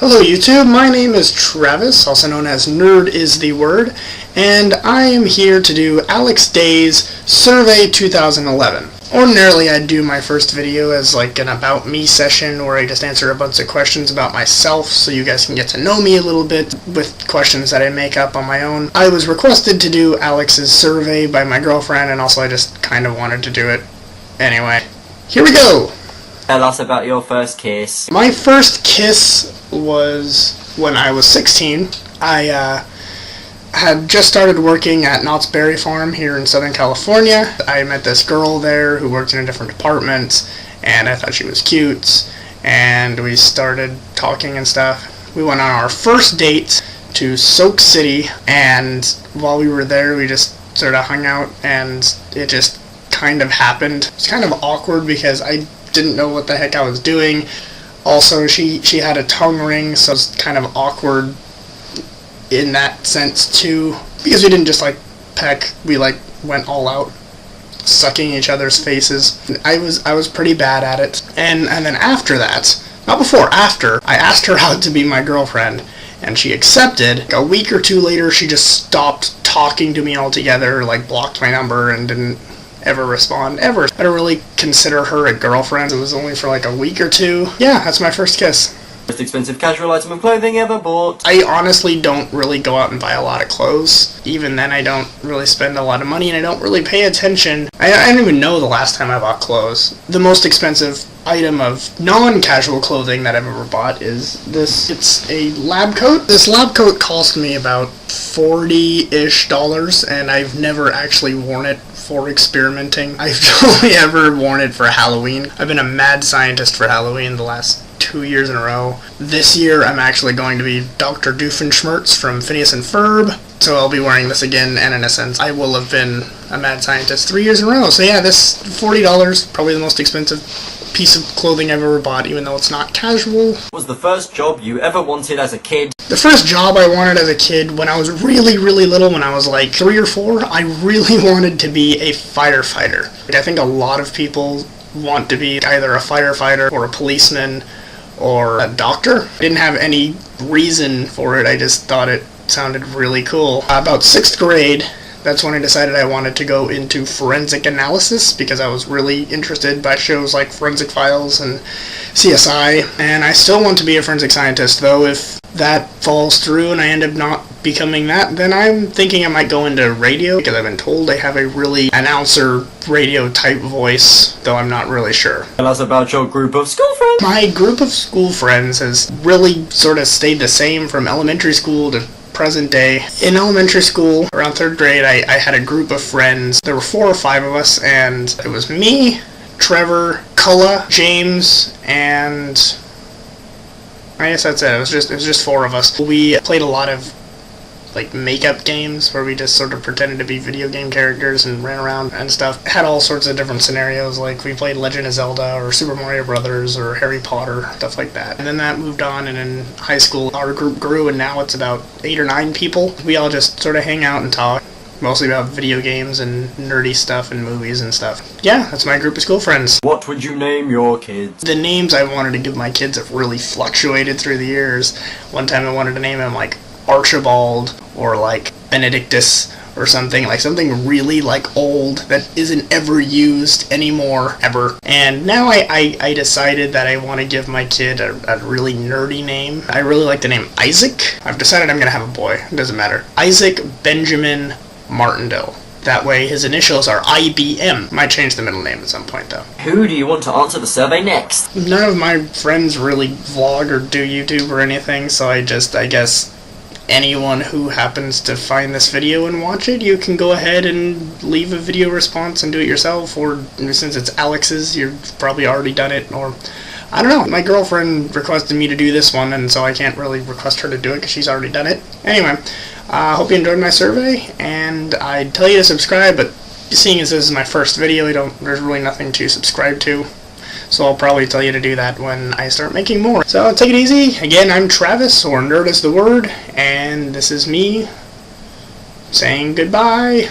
Hello YouTube, my name is Travis, also known as Nerd is the Word, and I am here to do Alex Day's Survey 2011. Ordinarily I'd do my first video as like an About Me session where I just answer a bunch of questions about myself so you guys can get to know me a little bit with questions that I make up on my own. I was requested to do Alex's survey by my girlfriend, and also I just kind of wanted to do it anyway. Here we go! Tell us about your first kiss. My first kiss was when I was 16. I had just started working at Knott's Berry Farm here in Southern California. I met this girl there who worked in a different department, and I thought she was cute, and we started talking and stuff. We went on our first date to Soak City, and while we were there we just sort of hung out, and it just kind of happened. It was kind of awkward because I didn't know what the heck I was doing. Also, she had a tongue ring, so it was kind of awkward in that sense too, because we didn't just like peck, we like went all out, sucking each other's faces. I was pretty bad at it, and then after that, not before, after, I asked her out to be my girlfriend, and she accepted. A week or two later, she just stopped talking to me altogether, like blocked my number and didn't ever respond, ever. I don't really consider her a girlfriend. It was only for like a week or two. Yeah, that's my first kiss. Most expensive casual item of clothing ever bought. I honestly don't really go out and buy a lot of clothes. Even then, I don't really spend a lot of money, and I don't really pay attention. I don't even know the last time I bought clothes. The most expensive item of non-casual clothing that I've ever bought is this. It's a lab coat. This lab coat cost me about $40-ish, and I've never actually worn it for experimenting. I've only ever worn it for Halloween. I've been a mad scientist for Halloween the last 2 years in a row. This year I'm actually going to be Dr. Doofenshmirtz from Phineas and Ferb, so I'll be wearing this again, and in a sense I will have been a mad scientist 3 years in a row. So yeah, this $40, probably the most expensive piece of clothing I've ever bought, even though it's not casual. What was the first job you ever wanted as a kid? The first job I wanted as a kid, when I was really little, when I was like 3 or 4, I really wanted to be a firefighter. I think a lot of people want to be either a firefighter or a policeman or a doctor. I didn't have any reason for it, I just thought it sounded really cool. About 6th grade, that's when I decided I wanted to go into forensic analysis, because I was really interested by shows like Forensic Files and CSI, and I still want to be a forensic scientist, though if that falls through and I end up not becoming that, then I'm thinking I might go into radio, because I've been told I have a really announcer radio type voice, though I'm not really sure. Tell us about your group of school friends. My group of school friends has really sort of stayed the same from elementary school to present day. In elementary school, around 3rd grade, I had a group of friends. There were 4 or 5 of us, and it was me, Trevor, Culla, James, and I guess that's it. It was just 4 of us. We played a lot of like makeup games where we just sort of pretended to be video game characters and ran around and stuff. Had all sorts of different scenarios, like we played Legend of Zelda or Super Mario Brothers or Harry Potter, stuff like that. And then that moved on, and in high school our group grew, and now it's about 8 or 9 people. We all just sort of hang out and talk, mostly about video games and nerdy stuff and movies and stuff. Yeah, that's my group of school friends. What would you name your kids? The names I wanted to give my kids have really fluctuated through the years. One time I wanted to name him like Archibald or like Benedictus or something really like old that isn't ever used anymore, ever. And now I decided that I want to give my kid a really nerdy name. I really like the name Isaac. I've decided I'm gonna have a boy, it doesn't matter. Isaac Benjamin Martindale. That way his initials are IBM. Might change the middle name at some point though. Who do you want to answer the survey next? None of my friends really vlog or do YouTube or anything, so I guess anyone who happens to find this video and watch it, you can go ahead and leave a video response and do it yourself, or since it's Alex's, you've probably already done it, or I don't know. My girlfriend requested me to do this one, and so I can't really request her to do it because she's already done it. Anyway, I hope you enjoyed my survey, and I'd tell you to subscribe, but seeing as this is my first video, there's really nothing to subscribe to. So I'll probably tell you to do that when I start making more. So take it easy. Again, I'm Travis, or Nerd is the Word, and this is me saying goodbye.